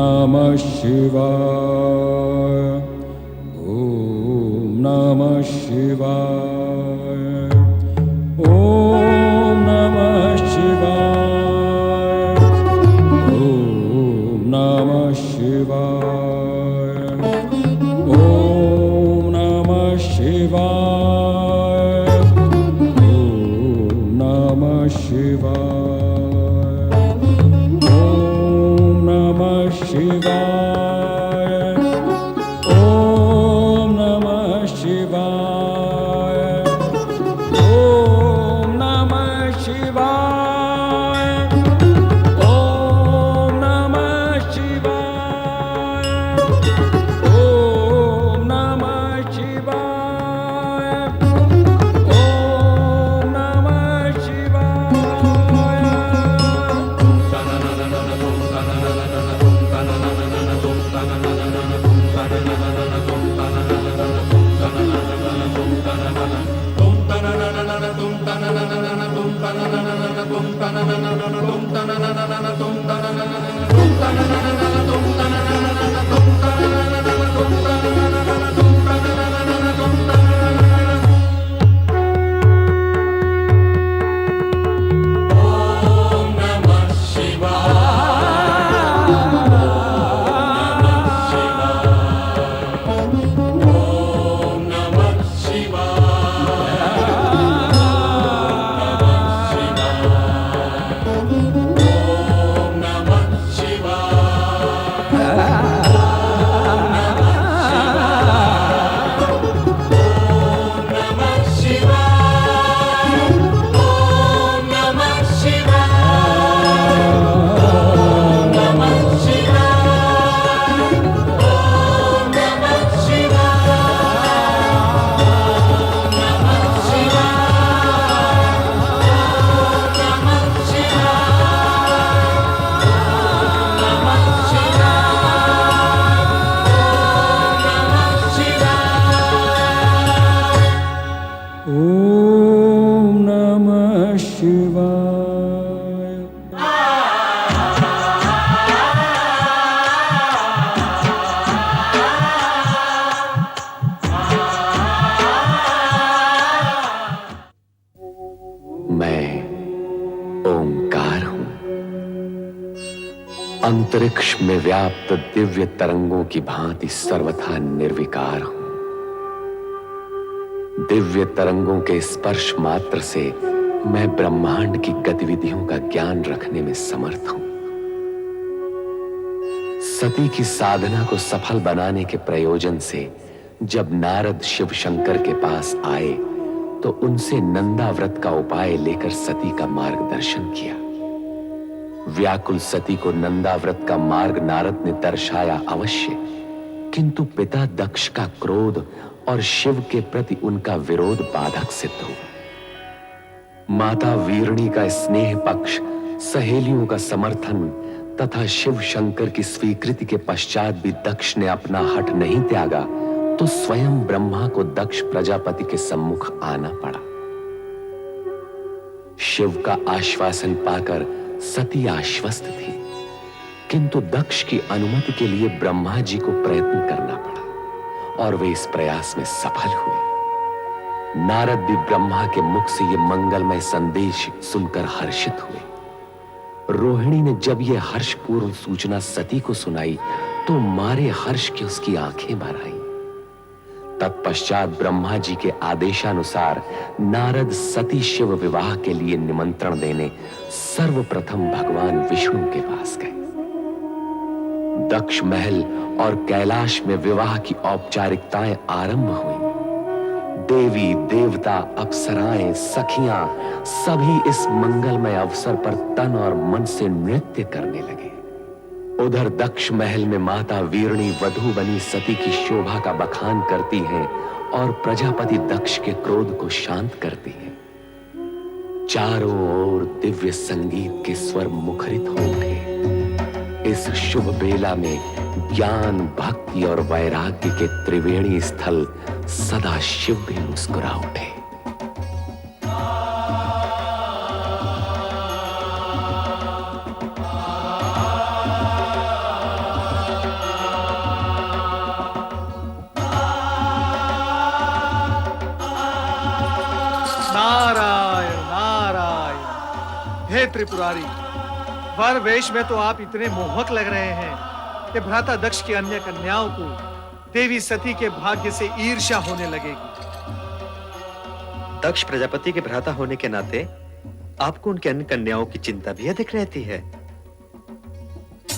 नमः शिवाय। ओम नमः शिवाय। ओम नमः शिवाय। ओम नमः शिवाय। ओम नमः शिवाय। ओम नमः शिवाय। ओम नमः शिवाय। ओम नमः शिवाय। ओम नमः शिवाय। ओम नमः शिवाय। ओम नमः शिवाय। ओम नमः शिवाय। ओम नमः शिवाय। मैं ओंकार हूं, अंतरिक्ष में व्याप्त दिव्य तरंगों की भांति सर्वथा निर्विकार हूं। दिव्य तरंगों के स्पर्श मात्र से मैं ब्रह्मांड की गतिविधियों का ज्ञान रखने में समर्थ हूं। सती की साधना को सफल बनाने के प्रयोजन से जब नारद शिव शंकर के पास आए तो उनसे नंदा व्रत का उपाय लेकर सती का मार्गदर्शन किया। व्याकुल सती को नंदा व्रत का मार्ग नारद ने दर्शाया अवश्य, किंतु पिता दक्ष का क्रोध और शिव के प्रति उनका विरोध बाधक सिद्ध हुआ। माता वीरणी का स्नेह पक्ष, सहेलियों का समर्थन तथा शिव शंकर की स्वीकृति के पश्चात भी दक्ष ने अपना हठ नहीं त्यागा तो स्वयं ब्रह्मा को दक्ष प्रजापति के सम्मुख आना पड़ा। शिव का आश्वासन पाकर सती आश्वस्त थी, किंतु दक्ष की अनुमति के लिए ब्रह्मा जी को प्रयत्न करना पड़ा और वे इस प्रयास में सफल हुए। नारद भी ब्रह्मा के मुख से यह मंगलमय संदेश सुनकर हर्षित हुए। रोहिणी ने जब यह हर्षपूर्ण सूचना सती को सुनाई तो मारे हर्ष की उसकी आंखें भर आईं। तत्पश्चात ब्रह्मा जी के आदेशानुसार नारद सती शिव विवाह के लिए निमंत्रण देने सर्वप्रथम भगवान विष्णु के पास गए। दक्ष महल और कैलाश में विवाह की औपचारिकताएं आरंभ हुई। देवी देवता, अप्सराएं, सखियां सभी इस मंगलमय अवसर पर तन और मन से नृत्य करने लगे। उधर दक्ष महल में माता वीरणी वधू बनी सती की शोभा का बखान करती हैं और प्रजापति दक्ष के क्रोध को शांत करती हैं। चारों ओर दिव्य संगीत के स्वर मुखरित हो उठे। इस शुभ बेला में ज्ञान, भक्ति और वैराग्य के त्रिवेणी स्थल सदा शिव भी मुस्कुरा उठे। हे त्रिपुरारी, वर वेश में तो आप इतने मोहक लग रहे हैं कि भ्राता दक्ष की अन्य कन्याओं को देवी सती के भाग्य से ईर्ष्या होने लगेगी। दक्ष प्रजापति के भ्राता होने के नाते आपको उनके अन्य कन्याओं की चिंता भी अधिक रहती है।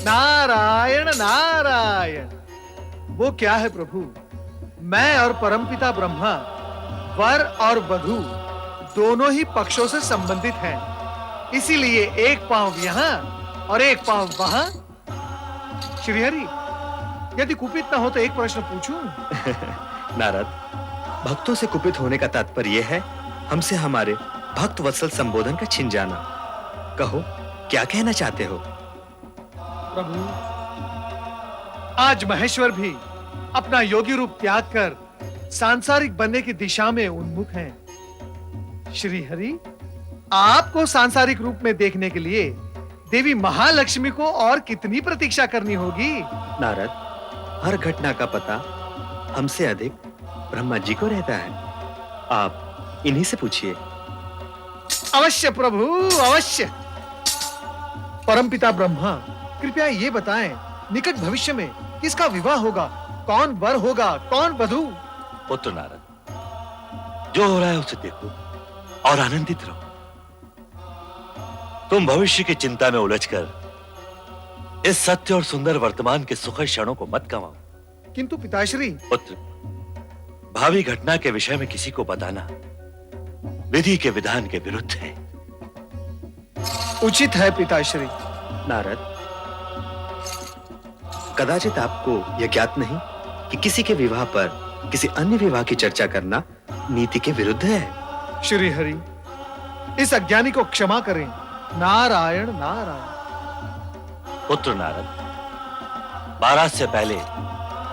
नारायण नारायण, वो क्या है प्रभु, मैं और परमपिता ब्रह्मा वर और वधू दोनों ही पक्षों से संबंधित हैं, इसीलिए एक पांव यहां और एक पांव वहां। श्रीहरि, यदि कुपित न हो तो एक प्रश्न पूछूं? नारद, भक्तों से कुपित होने का तात्पर्य यह है हमसे हमारे भक्त वत्सल संबोधन का छिन जाना। कहो, क्या कहना चाहते हो? प्रभु, आज महेश्वर भी अपना योगी रूप त्याग कर सांसारिक बनने की दिशा में उन्मुख हैं। श्री हरि, आपको सांसारिक रूप में देखने के लिए देवी महालक्ष्मी को और कितनी प्रतीक्षा करनी होगी? नारद, हर घटना का पता हमसे अधिक ब्रह्मा जी को रहता है। आप इन्हीं से पूछिए। अवश्य प्रभु, अवश्य। परमपिता ब्रह्मा, कृपया ये बताएं, निकट भविष्य में किसका विवाह होगा? कौन वर होगा, कौन वधू? पुत्र नारद, जो हो रहा है उसे देखो और आनंदित रहो। तुम भविष्य की चिंता में उलझकर इस सत्य और सुंदर वर्तमान के सुखद क्षणों को मत गंवाओ। किंतु पिताश्री। पुत्र, भावी घटना के विषय में किसी को बताना विधि के विधान के विरुद्ध है। उचित है पिताश्री। नारद, कदाचित आपको यह ज्ञात नहीं कि किसी के विवाह पर किसी अन्य विवाह की चर्चा करना नीति के विरुद्ध है। श्री हरि, इस अज्ञानी को क्षमा करें। नारायण नारायण। पुत्र नारद, बारात से पहले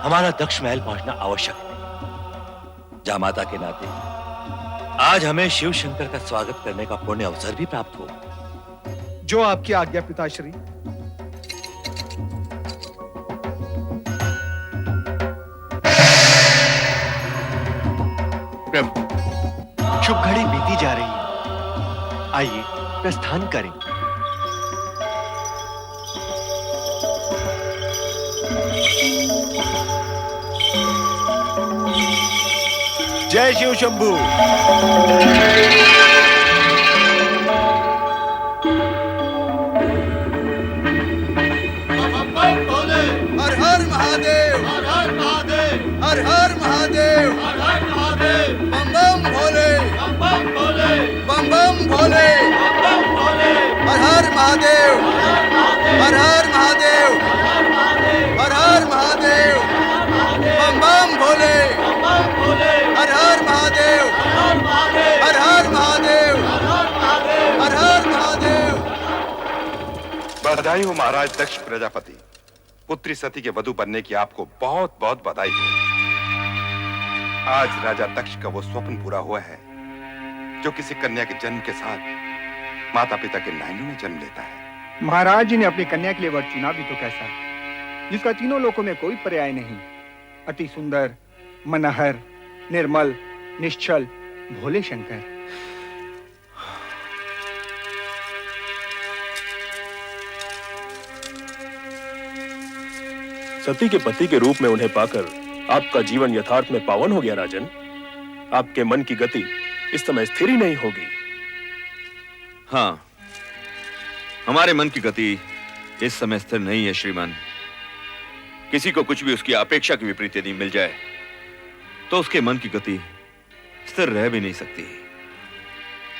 हमारा दक्ष महल पहुंचना आवश्यक है। जामाता के नाते आज हमें शिव शंकर का स्वागत करने का पुण्य अवसर भी प्राप्त हो। जो आपकी आज्ञा पिताश्री। प्रभु, शुभ घड़ी बीती जा रही है, आइए प्रस्थान करें। जय शिव शंभू। हर हर महादेव, हर हर महादेव, हर हर महादेव, हर हर महादेव, बम बम भोले, बम बम भोले, बम बम भोले, बम बम भोले, हर हर महादेव, हर हर महादेव, हर हर महादेव, बम बम भोले, बम बम भोले, हर हर महादेव, हर हर महादेव, हर हर महादेव। बधाई हो महाराज दक्ष प्रजापति, पुत्री सती के वधू बनने की आपको बहुत बहुत बधाई हो। आज राजा दक्ष का वो स्वप्न पूरा हुआ है जो किसी कन्या के जन्म के साथ माता पिता के नयनों में जन्म लेता है। महाराज जी ने अपनी कन्या के लिए वर चुना भी तो कैसा, जिसका तीनों लोकों में कोई पर्याय नहीं। अति सुंदर, मनहर, निर्मल, निश्चल, भोले शंकर। सती के पति के रूप में उन्हें पाकर आपका जीवन यथार्थ में पावन हो गया राजन। आपके मन की गति इस समय स्थिर ही नहीं होगी। हाँ, हमारे मन की गति इस समय स्थिर नहीं है श्रीमान। किसी को कुछ भी उसकी अपेक्षा की विपरीत यदि मिल जाए तो उसके मन की गति स्थिर रह भी नहीं सकती।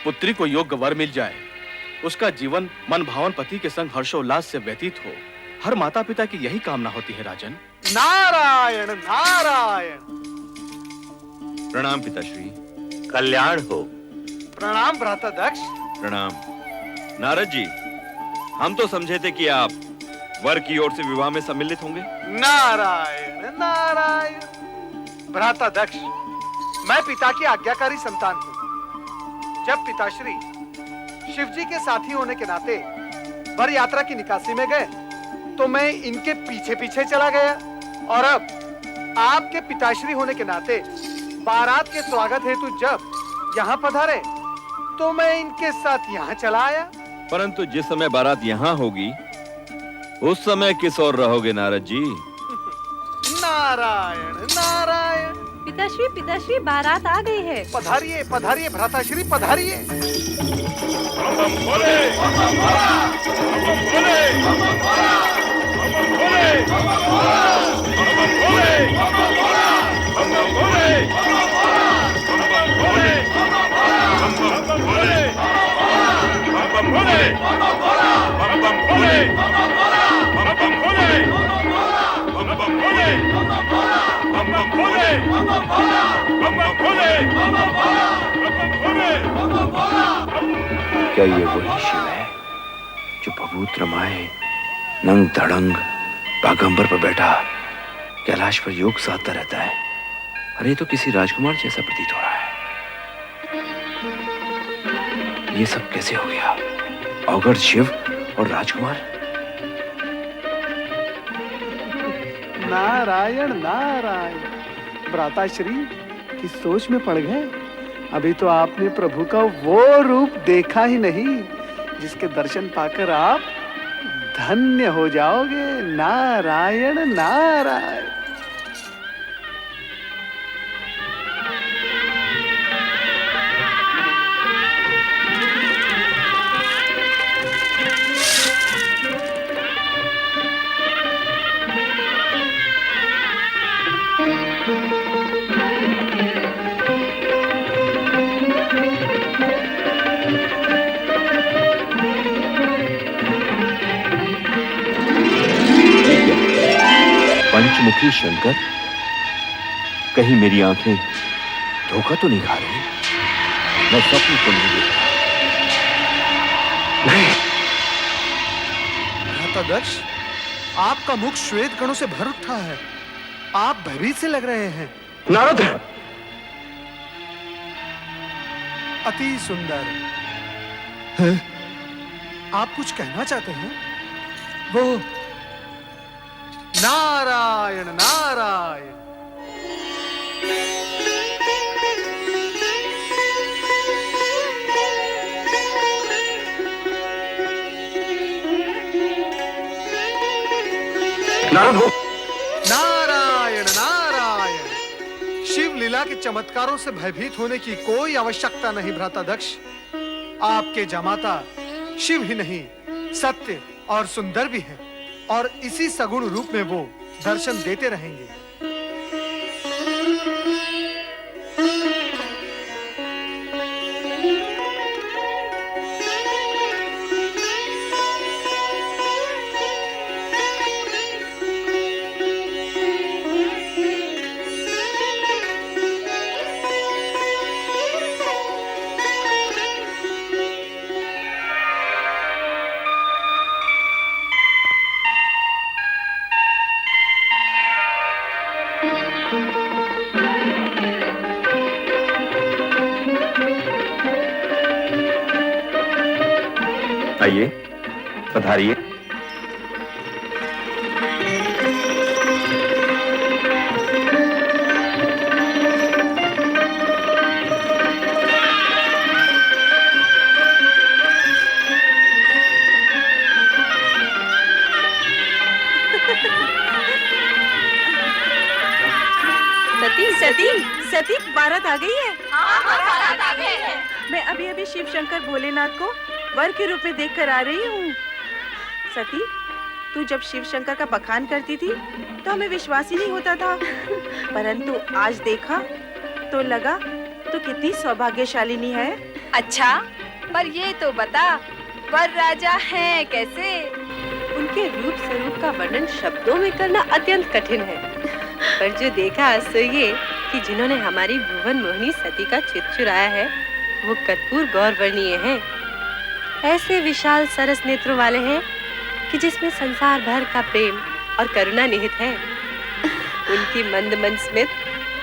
पुत्री को योग्य वर मिल जाए, उसका जीवन मन भावन पति के संग हर्षोल्लास से व्यतीत हो, हर माता पिता की यही कामना होती है राजन। नारायण नारायण। प्रणाम पिताश्री। कल्याण हो। प्रणाम भ्राता दक्ष। प्रणाम। नारद जी, हम तो समझे थे कि आप वर की ओर से विवाह में सम्मिलित होंगे। नारायण नारायण। भ्राता दक्ष, मैं पिता की आज्ञाकारी संतान हूँ। जब पिताश्री शिवजी के साथी होने के नाते वर यात्रा की निकासी में गए तो मैं इनके पीछे पीछे चला गया, और अब आपके पिताश्री होने के नाते बारात के स्वागत हेतु जब यहाँ पधारे तो मैं इनके साथ यहाँ चला आया। परंतु जिस समय बारात यहाँ होगी उस समय किस ओर रहोगे नारद जी? नारायण नारायण। पिताश्री बारात आ गई है। पधारिए पधारिए भ्राताश्री पधारिए। क्या ये वही शिव है जो भभूत रमाए नंग धड़ंग बागंबर पर बैठा कैलाश पर योग साधता रहता है? अरे तो किसी राजकुमार जैसा प्रतीत हो रहा है। ये सब कैसे हो गया? औघड़ शिव और राजकुमार। नारायण नारायण। भ्राताश्री किस सोच में पड़ गए? अभी तो आपने प्रभु का वो रूप देखा ही नहीं जिसके दर्शन पाकर आप धन्य हो जाओगे। नारायण नारायण। पंचमुखी शंकर, कहीं मेरी आंखें धोखा तो नहीं खा रही? मैं स्वप्न तो नहीं देख रहा? नहीं। भ्राता दक्ष, आपका मुख श्वेत कणों से भर उठा है। आप भयभीत से लग रहे हैं। नारद! अति सुंदर। आप कुछ कहना चाहते हैं? वो नारायण नारायण। नारद हो। नारायण नारायण। शिव लीला के चमत्कारों से भयभीत होने की कोई आवश्यकता नहीं भ्राता दक्ष। आपके जमाता शिव ही नहीं सत्य और सुंदर भी हैं और इसी सगुण रूप में वो दर्शन देते रहेंगे। आइए, पधारिए। सती बारात आ गई है। बारात आ गई है। मैं अभी शिव शंकर भोलेनाथ को वर के रूप में देखकर आ रही हूँ। सती, तू जब शिव शंकर का बखान करती थी तो हमें विश्वास ही नहीं होता था, परंतु आज देखा तो लगा तू कितनी सौभाग्यशालिनी है। अच्छा, पर ये तो बता वर राजा हैं कैसे? उनके रूप स्वरूप का वर्णन शब्दों में करना अत्यंत कठिन है, पर जो देखा सो ये कि जिन्होंने हमारी भुवन मोहिनी सती का चित्त चुराया है वो कर्पूर गौरवर्णीय हैं। ऐसे विशाल सरस नेत्रों वाले हैं कि जिसमें संसार भर का प्रेम और करुणा निहित है। उनकी मंद मंद स्मित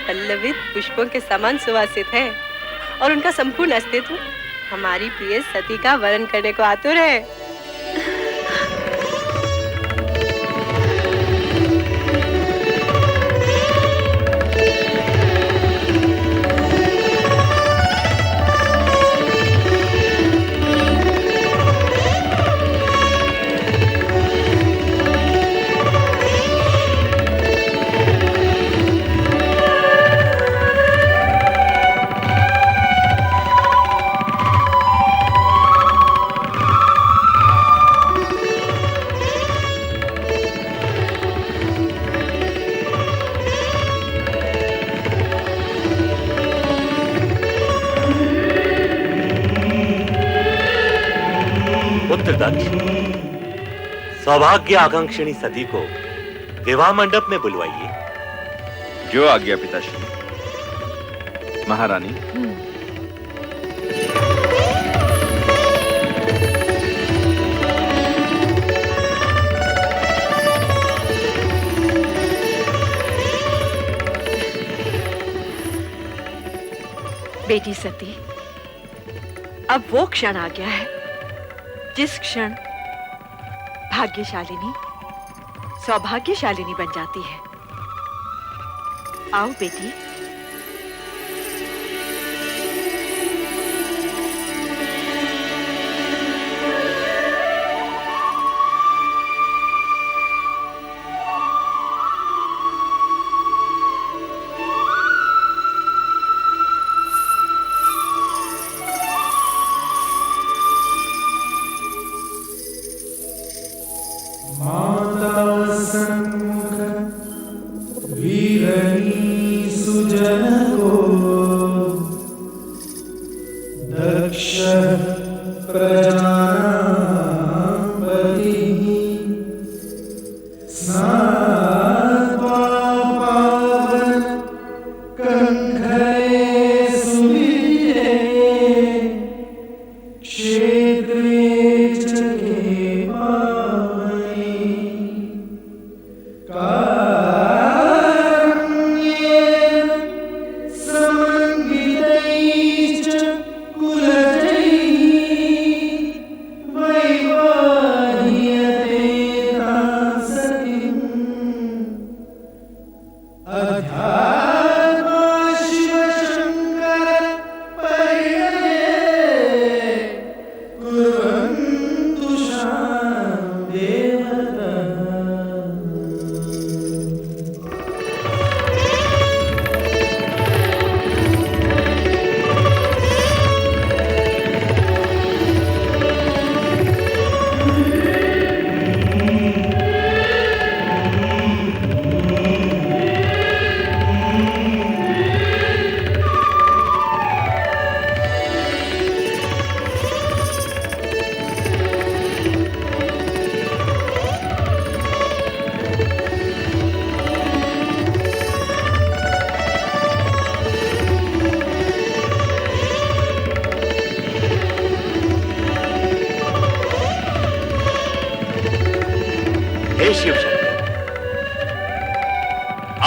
पल्लवित पुष्पों के समान सुवासित है और उनका संपूर्ण अस्तित्व हमारी प्रिय सती का वरण करने को आतुर है। सौभाग्य आकांक्षिणी सती को विवाह मंडप में बुलवाइए। जो आज्ञा पिताश्री। महारानी। बेटी सती, अब वो क्षण आ गया है जिस क्षण भाग्यशालिनी सौभाग्यशालिनी बन जाती है। आओ बेटी।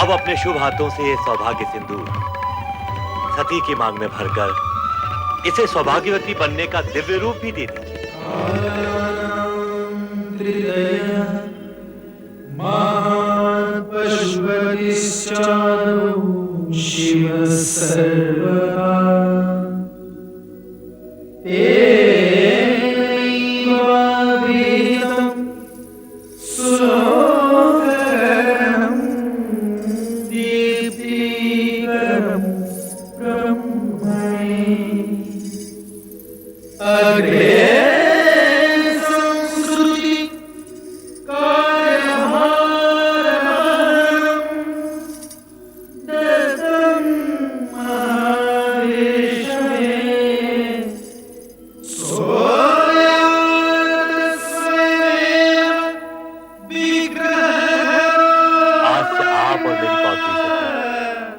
अब अपने शुभ हाथों से ये सौभाग्य सिंदूर सती की मांग में भरकर इसे सौभाग्यवती बनने का दिव्य रूप भी दे दीजिए। शिव सर्वदा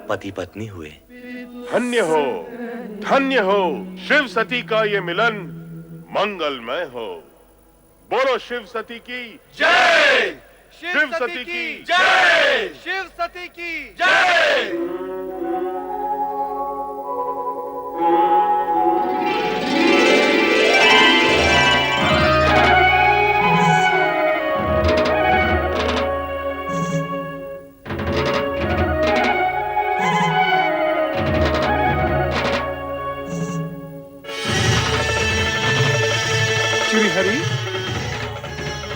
पति पत्नी हुए। धन्य हो शिव सती का ये मिलन मंगलमय हो। बोलो शिव सती की जय। शिव सती की जय। शिव सती की जय।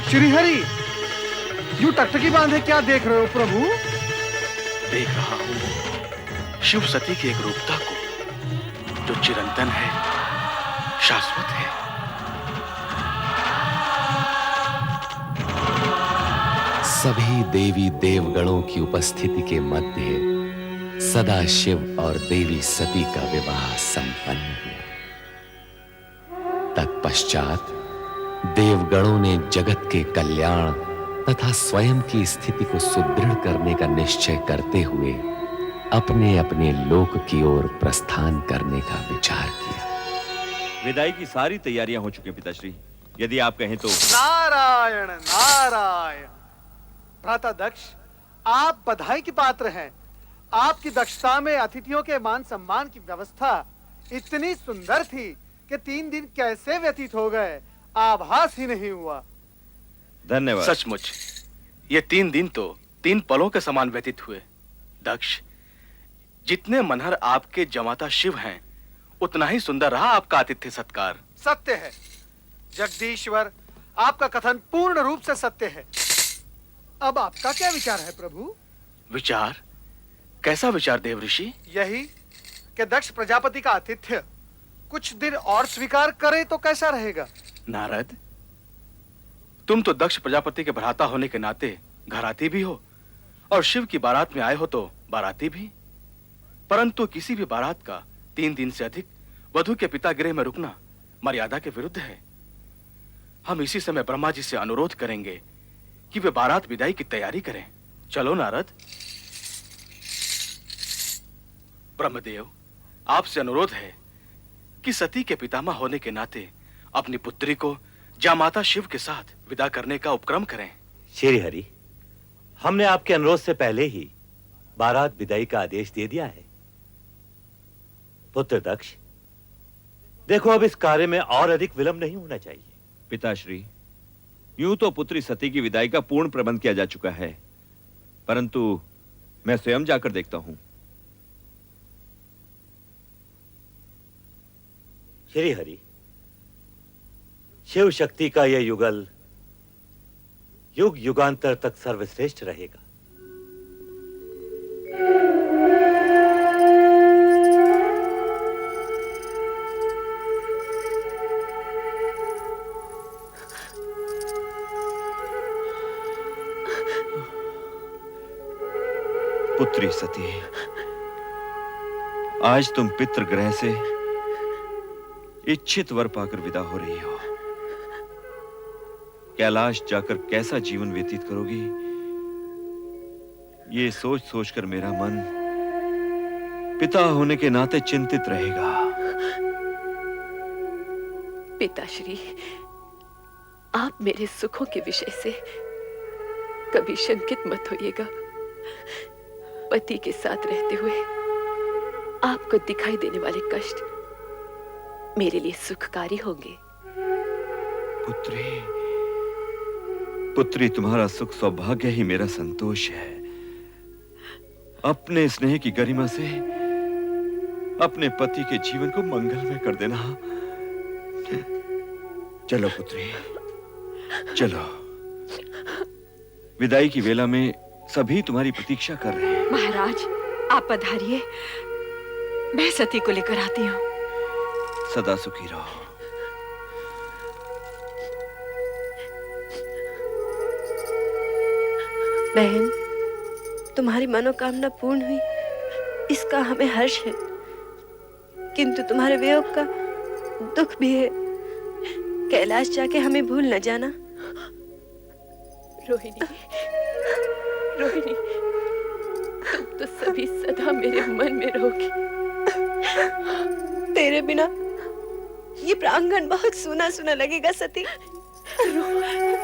श्रीहरि, यूं टकटकी बांधे क्या देख रहे हो प्रभु? देख रहा हूं शिव सती की एक रूपता को जो चिरंतन है, शाश्वत है। सभी देवी देवगणों की उपस्थिति के मध्य सदा शिव और देवी सती का विवाह संपन्न हुआ। तत्पश्चात देवगणों ने जगत के कल्याण तथा स्वयं की स्थिति को सुदृढ़ करने का निश्चय करते हुए अपने अपने लोक की ओर प्रस्थान करने का विचार किया। विदाई की सारी तैयारियां हो चुकी हैं पिताश्री, यदि आप कहें तो। नारायण नारायण। भ्राता दक्ष, आप बधाई के पात्र हैं। आपकी दक्षता में अतिथियों के मान सम्मान की व्यवस्था इतनी सुंदर थी कि 3 दिन कैसे व्यतीत हो गए आभास ही नहीं हुआ। धन्यवाद। सचमुच ये 3 दिन तो 3 पलों के समान व्यतीत हुए। दक्ष, जितने मनहर आपके जमाता शिव हैं, उतना ही सुंदर रहा आपका आतिथ्य सत्कार। सत्य है जगदीश्वर, आपका कथन पूर्ण रूप से सत्य है। अब आपका क्या विचार है प्रभु? विचार? कैसा विचार देव ऋषि? यही कि दक्ष प्रजापति का आतिथ्य कुछ दिन और स्वीकार करे तो कैसा रहेगा? नारद, तुम तो दक्ष प्रजापति के भ्राता होने के नाते घराती भी हो और शिव की बारात में आए हो तो बाराती भी। परंतु किसी भी बारात का 3 दिन से अधिक वधु के पिता गृह में रुकना मर्यादा के विरुद्ध है। हम इसी समय ब्रह्मा जी से अनुरोध करेंगे कि वे बारात विदाई की तैयारी करें। चलो नारद। ब्रह्मदेव, आपसे अनुरोध है कि सती के पितामह होने के नाते अपनी पुत्री को जामाता शिव के साथ विदा करने का उपक्रम करें। श्री हरि, हमने आपके अनुरोध से पहले ही बारात विदाई का आदेश दे दिया है। पुत्र दक्ष, देखो अब इस कार्य में और अधिक विलंब नहीं होना चाहिए। पिताश्री, यूं तो पुत्री सती की विदाई का पूर्ण प्रबंध किया जा चुका है, परंतु मैं स्वयं जाकर देखता हूं। श्री हरि, शिव शक्ति का यह युगल युग युगांतर तक सर्वश्रेष्ठ रहेगा। पुत्री सती, आज तुम पितृगृह से इच्छित वर पाकर विदा हो रही हो। कैलाश जाकर कैसा जीवन व्यतीत करोगी, ये सोच सोचकर मेरा मन पिता होने के नाते चिंतित रहेगा। पिताश्री, आप मेरे सुखों के विषय से कभी शंकित मत होइएगा। पति के साथ रहते हुए आपको दिखाई देने वाले कष्ट मेरे लिए सुखकारी होंगे। पुत्री, पुत्री, तुम्हारा सुख सौभाग्य ही मेरा संतोष है। अपने स्नेह की गरिमा से अपने पति के जीवन को मंगलमय कर देना। चलो पुत्री, चलो। विदाई की वेला में सभी तुम्हारी प्रतीक्षा कर रहे हैं। महाराज, आप पधारिए, मैं सती को लेकर आती हूँ। सदा सुखी रहो। बहन, तुम्हारी मनोकामना पूर्ण हुई, इसका हमें हर्ष है, किंतु तुम्हारे वियोग का दुख भी है। कैलाश जाके हमें भूल न जाना। रोहिणी, रोहिणी, तुम तो सभी सदा मेरे मन में रहोगी। तेरे बिना ये प्रांगण बहुत सूना सूना लगेगा सती। Oh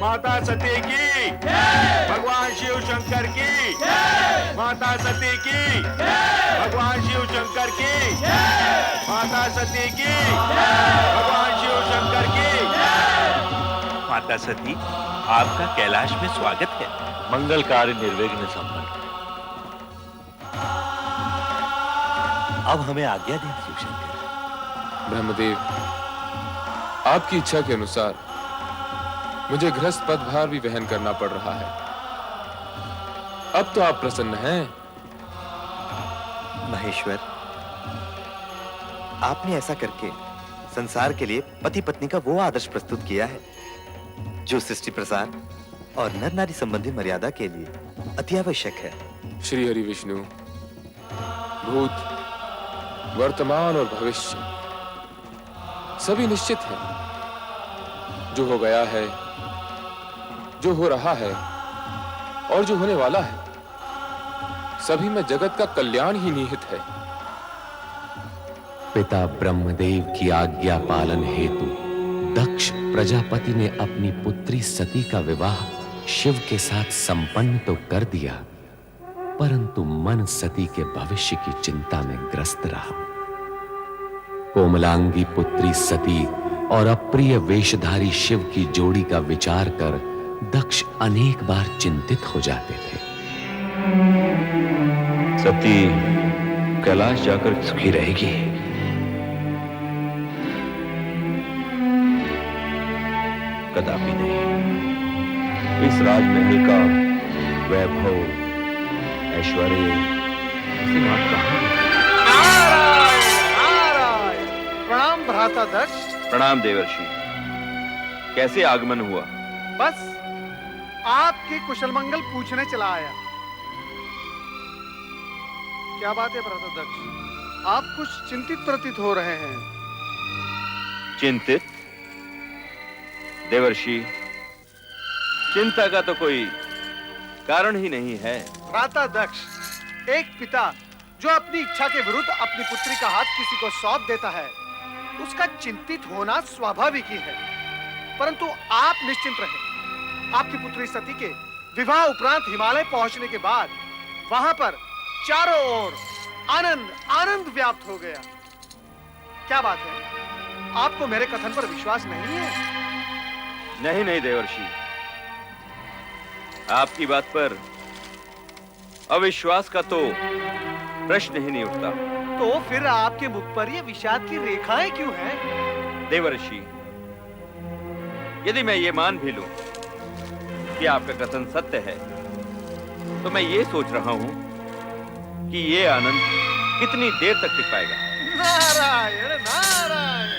माता सती की, भगवान शिव शंकर की, माता सती की, भगवान शिव शंकर की, माता सती की, भगवान शिव शंकर की। माता सती, आपका कैलाश में स्वागत है। मंगल कार्य निर्विघ्न संपन्न। अब हमें आज्ञा दें शिव शंकर। ब्रह्मदेव, आपकी इच्छा के अनुसार मुझे गृहस्थ पदभार भी वहन करना पड़ रहा है। अब तो आप प्रसन्न हैं। महेश्वर, आपने ऐसा करके संसार के लिए पति पत्नी का वो आदर्श प्रस्तुत किया है जो सृष्टि प्रसार और नर नारी संबंधी मर्यादा के लिए अति आवश्यक है। श्री हरि विष्णु, भूत, वर्तमान और भविष्य सभी निश्चित हैं। जो हो गया है, जो हो रहा है और जो होने वाला है, सभी में जगत का कल्याण ही निहित है। पिता ब्रह्मदेव की आज्ञा पालन हेतु दक्ष प्रजापति ने अपनी पुत्री सती का विवाह शिव के साथ संपन्न तो कर दिया, परंतु मन सती के भविष्य की चिंता में ग्रस्त रहा। कोमलांगी पुत्री सती और अप्रिय वेशधारी शिव की जोड़ी का विचार कर दक्ष अनेक बार चिंतित हो जाते थे। सती कैलाश जाकर सुखी रहेगी। कदापि नहीं। इस राजमहल का वैभव, ऐश्वर्य प्रणाम भ्राता दक्ष। प्रणाम देवर्षि। कैसे आगमन हुआ? बस आपकी कुशल मंगल पूछने चला आया। क्या बात है भ्राता दक्ष, आप कुछ चिंतित प्रतीत हो रहे हैं। चिंतित? देवर्षि, चिंता का तो कोई कारण ही नहीं है। भ्राता दक्ष, एक पिता जो अपनी इच्छा के विरुद्ध अपनी पुत्री का हाथ किसी को सौंप देता है, उसका चिंतित होना स्वाभाविक ही है। परंतु आप निश्चिंत रहें। आपकी पुत्री सती के विवाह उपरांत हिमालय पहुंचने के बाद वहां पर चारों ओर आनंद आनंद व्याप्त हो गया। क्या बात है, आपको मेरे कथन पर विश्वास नहीं है? नहीं नहीं देवर्षि, आपकी बात पर अविश्वास का तो प्रश्न ही नहीं उठता। तो फिर आपके मुख पर ये विषाद की रेखाएं क्यों हैं? देवर्षि, यदि मैं ये मान भी लूं कि आपका कथन सत्य है, तो मैं ये सोच रहा हूं कि ये आनंद कितनी देर तक टिक पाएगा। नारायण नारायण,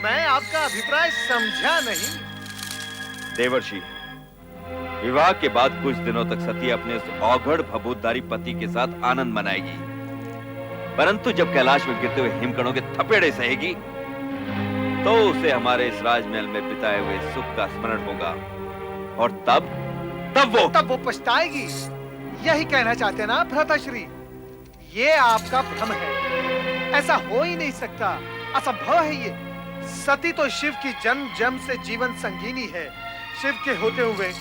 मैं आपका अभिप्राय समझा नहीं। देवर्षि, विवाह के बाद कुछ दिनों तक सती अपने उस औघड़ भभूतधारी पति के साथ आनंद मनाएगी, परंतु जब कैलाश में गिरते हुए हिमकणों के थपेड़े सहेगी, तो उसे हमारे इस राजमहल में बिताए हुए सुख का स्मरण होगा, और तब वो पछताएगी। यही कहना चाहते हैं ना भ्राताश्री? ये आपका भ्रम है, ऐसा हो ही नहीं सकता, असंभव है ये। सती तो शिव की जन्म जन्म से जीवन संगीनी है। शिव के होते हुए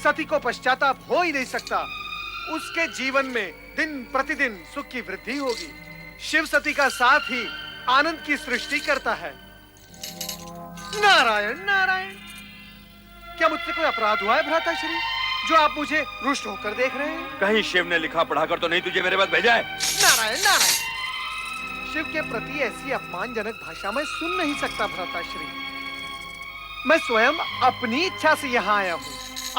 सती को पश्चाताप हो ही नहीं सकता। उसके जीवन में दिन प्रतिदिन सुख की वृद्धि होगी। शिव सती का साथ ही आनंद की सृष्टि करता है। नारायण नारायण, क्या मुझसे कोई अपराध हुआ है भ्राताश्री, जो आप मुझे रुष्ट होकर देख रहे हैं? कहीं शिव ने लिखा पढ़ाकर तो नहीं तुझे मेरे पास भेजा है? नारायण नारायण, शिव के प्रति ऐसी अपमानजनक भाषा मैं सुन नहीं सकता भ्राताश्री। मैं स्वयं अपनी इच्छा से यहाँ आया हूँ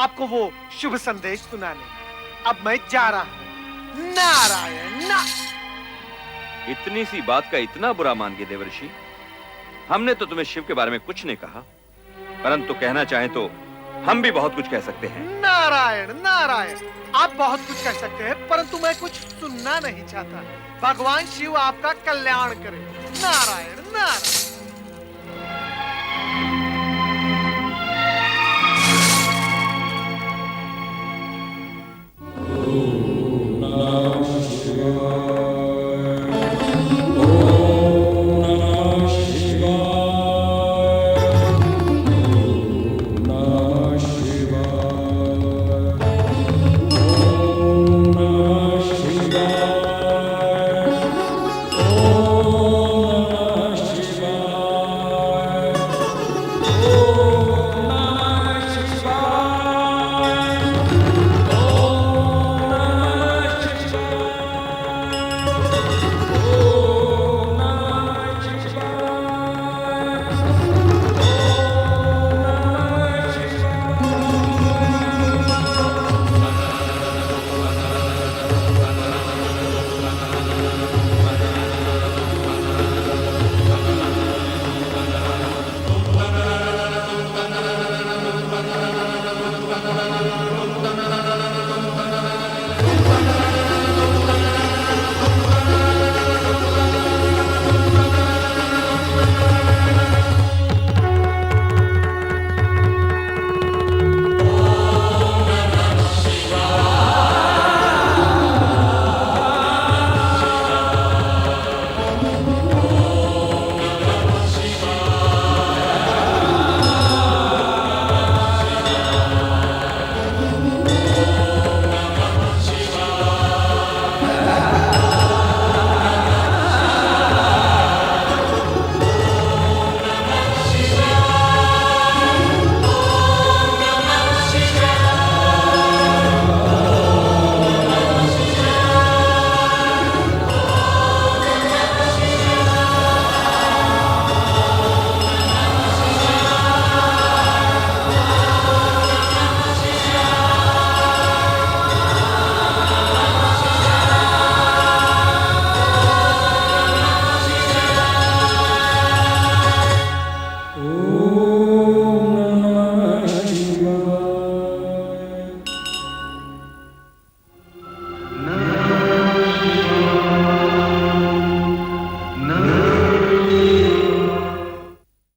आपको वो शुभ संदेश सुनाने। अब मैं जा रहा हूँ। नारायण ना। इतनी सी बात का इतना बुरा मान गए देवर्षि? हमने तो तुम्हें शिव के बारे में कुछ नहीं कहा, परंतु कहना चाहें तो हम भी बहुत कुछ कह सकते हैं। नारायण नारायण, आप बहुत कुछ कह सकते हैं, परंतु मैं कुछ सुनना नहीं चाहता। भगवान शिव आपका कल्याण करे। नारायण नारायण।